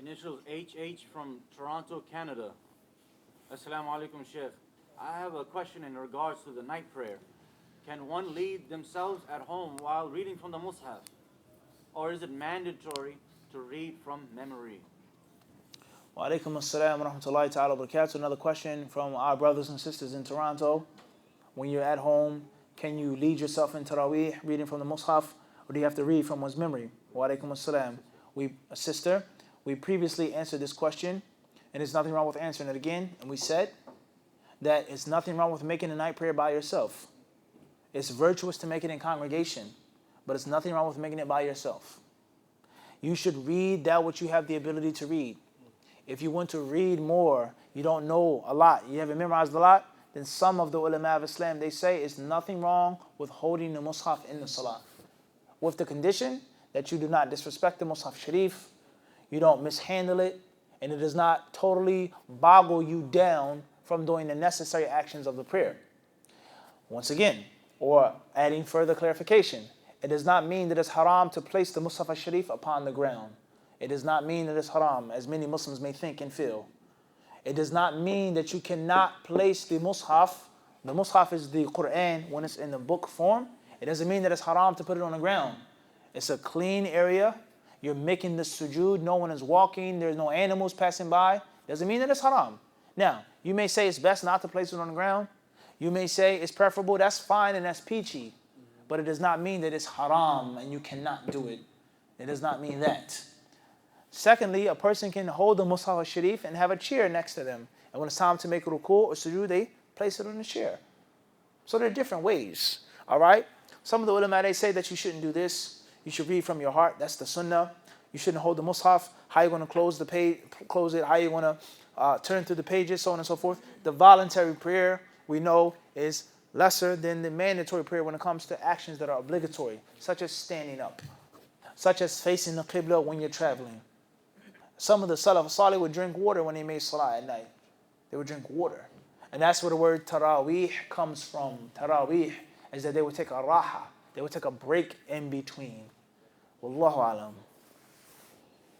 Initials HH from Toronto, Canada. Assalamu alaikum, Sheikh. I have a question in regards to the night prayer. Can one lead themselves at home while reading from the Mushaf? Or is it mandatory to read from memory? Wa alaikum assalam wa rahmatullahi ta'ala wa barakatuh. Another question from our brothers and sisters in Toronto. When you're at home, can you lead yourself in Taraweeh, reading from the Mushaf, or do you have to read from one's memory? Wa alaikum assalam. Sister, we previously answered this question, and there's nothing wrong with answering it again. And we said that it's nothing wrong with making a night prayer by yourself. It's virtuous to make it in congregation, but it's nothing wrong with making it by yourself. You should read that which you have the ability to read. If you want to read more, you don't know a lot, you haven't memorized a lot, then some of the ulama of Islam, they say it's nothing wrong with holding the Mushaf in the Salah, with the condition that you do not disrespect the Mushaf Sharif, you don't mishandle it, and it does not totally boggle you down from doing the necessary actions of the prayer. Once again, or adding further clarification, it does not mean that it's haram to place the Mushaf al-Sharif upon the ground. It does not mean that it's haram, as many Muslims may think and feel. It does not mean that you cannot place the Mushaf. The Mushaf is the Qur'an when it's in the book form. It doesn't mean that it's haram to put it on the ground. It's a clean area. You're making the sujood. No one is walking. There's no animals passing by. Doesn't mean that it's haram. Now, you may say it's best not to place it on the ground. You may say it's preferable. That's fine and that's peachy. But it does not mean that it's haram and you cannot do it. It does not mean that. Secondly, a person can hold the Mushaf al-Sharif and have a chair next to them. And when it's time to make ruku or sujood, they place it on the chair. So there are different ways. All right? Some of the ulama, they say that you shouldn't do this. You should read from your heart. That's the sunnah. You shouldn't hold the Mushaf. How are you going to close the page, close it? How are you going to turn through the pages, so on and so forth. The voluntary prayer, we know, is lesser than the mandatory prayer when it comes to actions that are obligatory, such as standing up, such as facing the Qibla when you're traveling. Some of the Salaf Salih would drink water when they made Salah at night. They would drink water. And that's where the word Taraweeh comes from. Taraweeh is that they would take a raha. They would take a break in between. Wallahu alam.